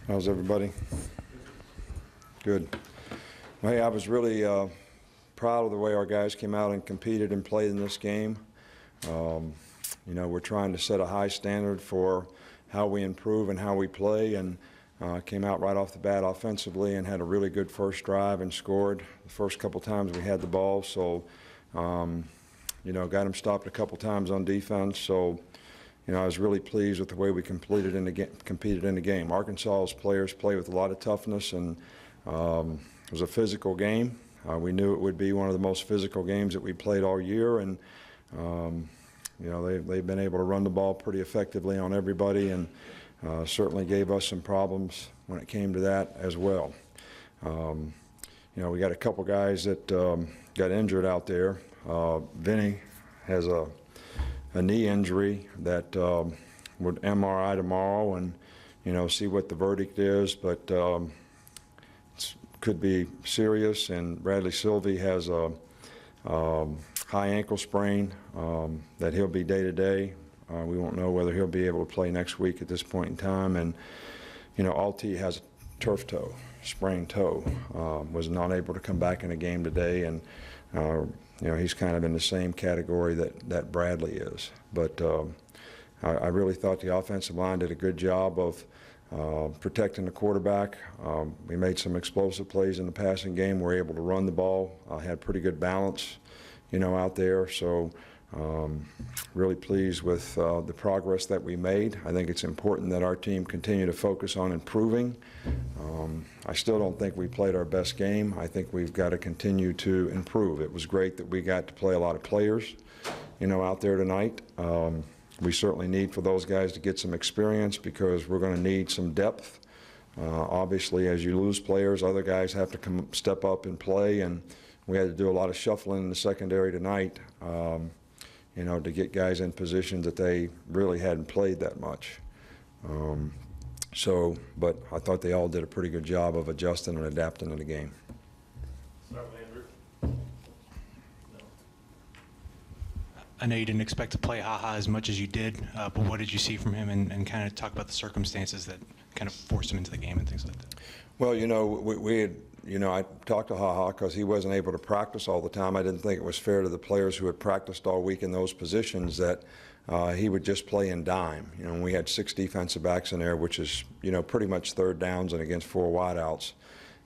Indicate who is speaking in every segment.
Speaker 1: How's everybody? Good. Well, hey, I was really proud of the way our guys came out and competed and played in this game. You know, we're trying to set a high standard for how we improve and how we play, and came out right off the bat offensively and had a really good first drive and scored the first couple times we had the ball. So, you know, got them stopped a couple times on defense. So, you know, I was really pleased with the way we competed in the game. Arkansas's players play with a lot of toughness, and it was a physical game. We knew it would be one of the most physical games that we played all year, and you know, they've been able to run the ball pretty effectively on everybody, and certainly gave us some problems when it came to that as well. You know, we got a couple guys that got injured out there. Vinny has a knee injury that would MRI tomorrow, and you know, see what the verdict is, but it could be serious. And Bradley Sylvie has a high ankle sprain that he'll be day-to-day. We won't know whether he'll be able to play next week at this point in time. And you know, Alti has a turf toe, sprained toe, was not able to come back in a game today, and you know, he's kind of in the same category that Bradley is. But I really thought the offensive line did a good job of protecting the quarterback. We made some explosive plays in the passing game. We were able to run the ball. Had pretty good balance, you know, out there. So really pleased with the progress that we made. I think it's important that our team continue to focus on improving. I still don't think we played our best game. I think we've got to continue to improve. It was great that we got to play a lot of players, you know, out there tonight. We certainly need for those guys to get some experience, because we're going to need some depth. Obviously, as you lose players, other guys have to step up and play, and we had to do a lot of shuffling in the secondary tonight, you know, to get guys in positions that they really hadn't played that much. But I thought they all did a pretty good job of adjusting and adapting to the game.
Speaker 2: Start with Andrew.
Speaker 3: I know you didn't expect to play HaHa as much as you did, but what did you see from him, and kind of talk about the circumstances that kind of forced him into the game and things like that?
Speaker 1: Well, you know, we had, you know, I talked to HaHa because he wasn't able to practice all the time. I didn't think it was fair to the players who had practiced all week in those positions that he would just play in dime. You know, we had 6 defensive backs in there, which is, you know, pretty much third downs and against 4 wideouts.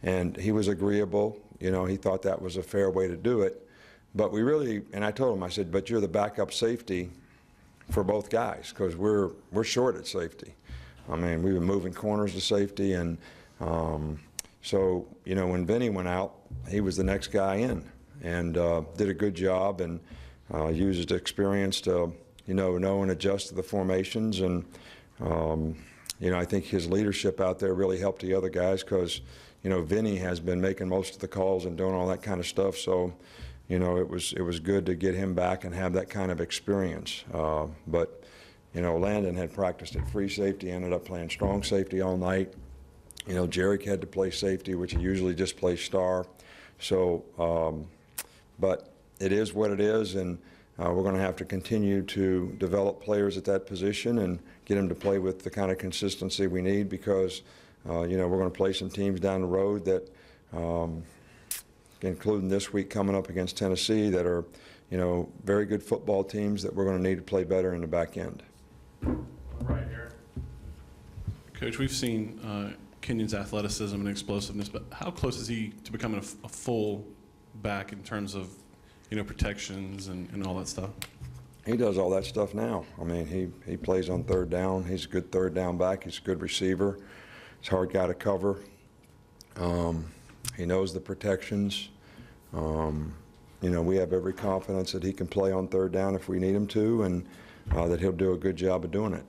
Speaker 1: And he was agreeable. You know, he thought that was a fair way to do it. But we really, and I told him, I said, but you're the backup safety for both guys, because we're short at safety. I mean, we've been moving corners to safety, and so, you know, when Vinny went out, he was the next guy in, and did a good job, and used his experience to, you know and adjust to the formations. And you know, I think his leadership out there really helped the other guys, because, you know, Vinny has been making most of the calls and doing all that kind of stuff. So, you know, it was good to get him back and have that kind of experience. But, you know, Landon had practiced at free safety, ended up playing strong safety all night. You know, Jarek had to play safety, which he usually just plays star. So, but it is what it is, and we're going to have to continue to develop players at that position and get them to play with the kind of consistency we need, because, you know, we're going to play some teams down the road that, including this week coming up against Tennessee, that are, you know, very good football teams that we're going to need to play better in the back end.
Speaker 2: All right, Aaron.
Speaker 4: Coach, we've seen Kenyon's athleticism and explosiveness, but how close is he to becoming a full back in terms of, you know, protections and all that stuff?
Speaker 1: He does all that stuff now. I mean, he plays on third down. He's a good third down back. He's a good receiver. He's a hard guy to cover. He knows the protections. You know, we have every confidence that he can play on third down if we need him to, and that he'll do a good job of doing it.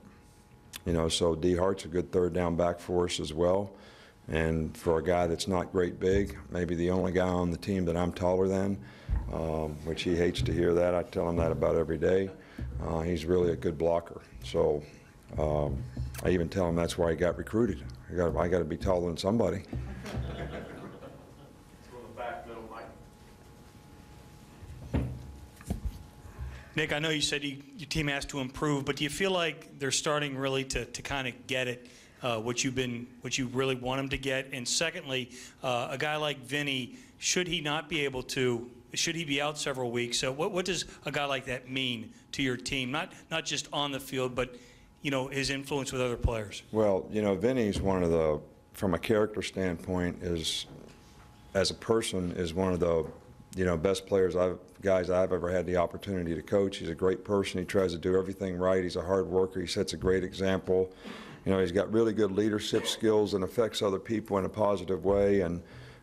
Speaker 1: You know, so D. Hart's a good third down back for us as well. And for a guy that's not great big, maybe the only guy on the team that I'm taller than, which he hates to hear that. I tell him that about every day. He's really a good blocker. So I even tell him that's why he got recruited. I got to be taller than somebody.
Speaker 5: Nick, I know you said your team has to improve, but do you feel like they're starting really to kind of get it? what you really want him to get? And secondly, a guy like Vinny, should he be out several weeks? So what does a guy like that mean to your team? Not just on the field, but his influence with other players.
Speaker 1: Well, Vinny's one of the, from a character standpoint, as a person, is one of the best guys I've ever had the opportunity to coach. He's a great person. He tries to do everything right. He's a hard worker. He sets a great example. He's got really good leadership skills and affects other people in a positive way. And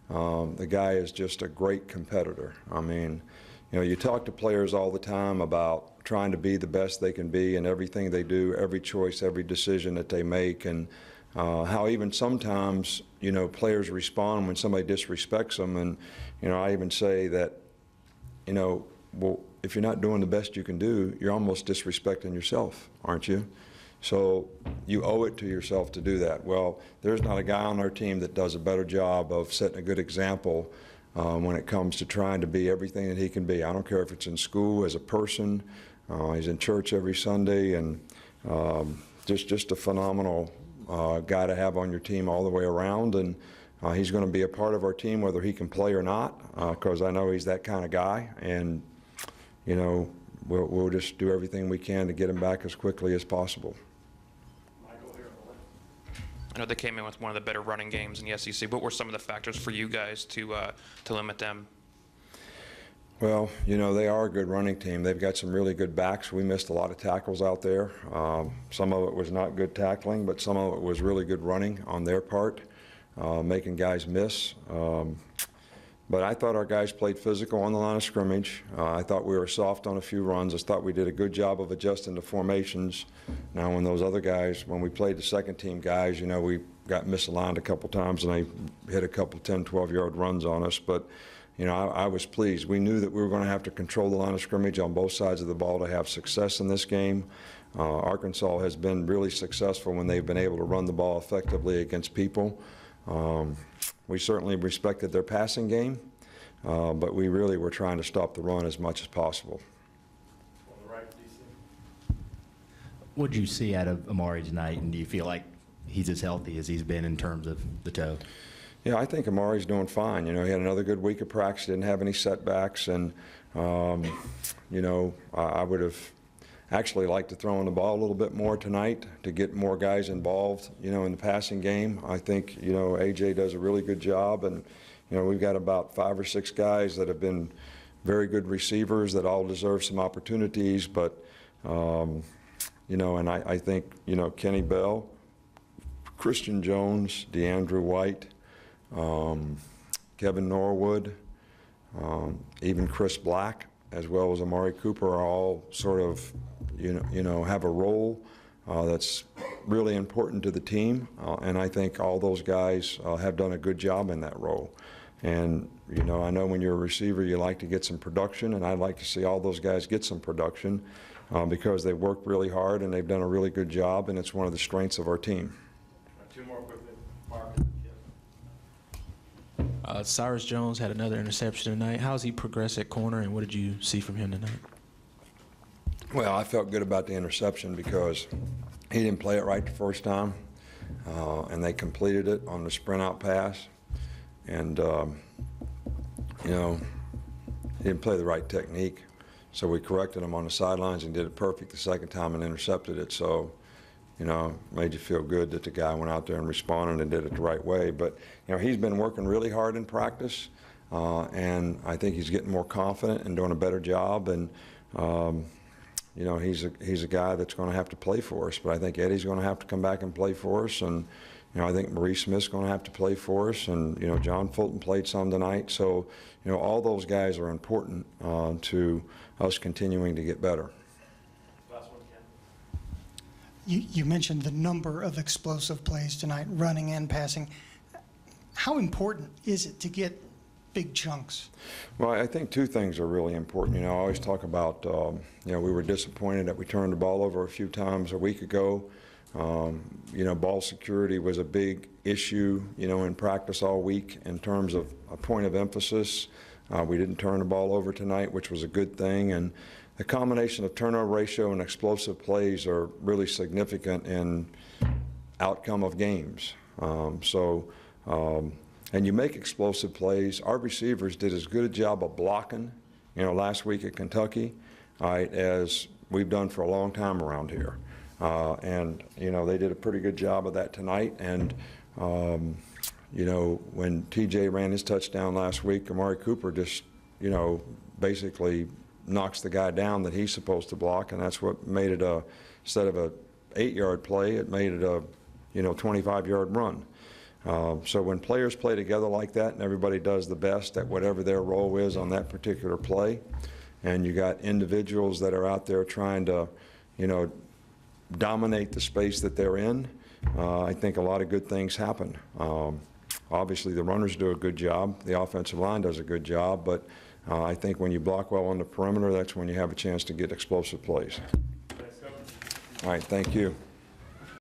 Speaker 1: the guy is just a great competitor. I mean, you talk to players all the time about trying to be the best they can be in everything they do, every choice, every decision that they make, and how even sometimes, players respond when somebody disrespects them. And, I even say that, well, if you're not doing the best you can do, you're almost disrespecting yourself, aren't you? So you owe it to yourself to do that. Well, there's not a guy on our team that does a better job of setting a good example when it comes to trying to be everything that he can be. I don't care if it's in school, as a person. He's in church every Sunday, and just a phenomenal guy to have on your team all the way around. And he's going to be a part of our team whether he can play or not, because I know he's that kind of guy. And, we'll just do everything we can to get him back as quickly as possible.
Speaker 6: I know they came in with one of the better running games in the SEC. What were some of the factors for you guys to limit them?
Speaker 1: Well, they are a good running team. They've got some really good backs. We missed a lot of tackles out there. Some of it was not good tackling, but some of it was really good running on their part, making guys miss. But I thought our guys played physical on the line of scrimmage. I thought we were soft on a few runs. I thought we did a good job of adjusting to formations. Now, when those other guys, when we played the second team guys, we got misaligned a couple times and they hit a couple 10, 12-yard runs on us. But, I was pleased. We knew that we were going to have to control the line of scrimmage on both sides of the ball to have success in this game. Arkansas has been really successful when they've been able to run the ball effectively against people. We certainly respected their passing game, but we really were trying to stop the run as much as possible.
Speaker 2: On the right, DC.
Speaker 7: What did you see out of Amari tonight, and do you feel like he's as healthy as he's been in terms of the toe?
Speaker 1: Yeah, I think Amari's doing fine. He had another good week of practice, didn't have any setbacks, and, I would have actually liked to throw in the ball a little bit more tonight to get more guys involved, in the passing game. I think, A.J. does a really good job, and, we've got about 5 or 6 guys that have been very good receivers that all deserve some opportunities, but, and I think, Kenny Bell, Christian Jones, DeAndre White, Kevin Norwood, even Chris Black, as well as Amari Cooper, are all sort of, have a role that's really important to the team, and I think all those guys have done a good job in that role. And, I know when you're a receiver, you like to get some production, and I'd like to see all those guys get some production because they worked really hard and they've done a really good job, and it's one of the strengths of our team.
Speaker 2: Two more quickly. Mark.
Speaker 8: Cyrus Jones had another interception tonight. How has he progressed at corner, and what did you see from him tonight?
Speaker 1: Well, I felt good about the interception because he didn't play it right the first time, and they completed it on the sprint out pass. And, he didn't play the right technique. So we corrected him on the sidelines and did it perfect the second time and intercepted it. So, made you feel good that the guy went out there and responded and did it the right way. But, he's been working really hard in practice, and I think he's getting more confident and doing a better job. And, he's a guy that's going to have to play for us. But I think Eddie's going to have to come back and play for us. And, I think Maurice Smith's going to have to play for us. And, John Fulton played some tonight. So, all those guys are important to us continuing to get better.
Speaker 2: Last one, Ken.
Speaker 9: You mentioned the number of explosive plays tonight, running and passing. How important is it to get big chunks?
Speaker 1: Well, I think 2 things are really important. I always talk about, we were disappointed that we turned the ball over a few times a week ago. Ball security was a big issue, in practice all week in terms of a point of emphasis. We didn't turn the ball over tonight, which was a good thing. And the combination of turnover ratio and explosive plays are really significant in outcome of games. And you make explosive plays. Our receivers did as good a job of blocking, last week at Kentucky, all right, as we've done for a long time around here. And they did a pretty good job of that tonight. And when TJ ran his touchdown last week, Amari Cooper just, basically knocks the guy down that he's supposed to block, and that's what made it instead of a 8-yard play, it made it a 25-yard run. So when players play together like that and everybody does the best at whatever their role is on that particular play, and you got individuals that are out there trying to, dominate the space that they're in, I think a lot of good things happen. Obviously, the runners do a good job. The offensive line does a good job, but I think when you block well on the perimeter, that's when you have a chance to get explosive plays. All right, thank you.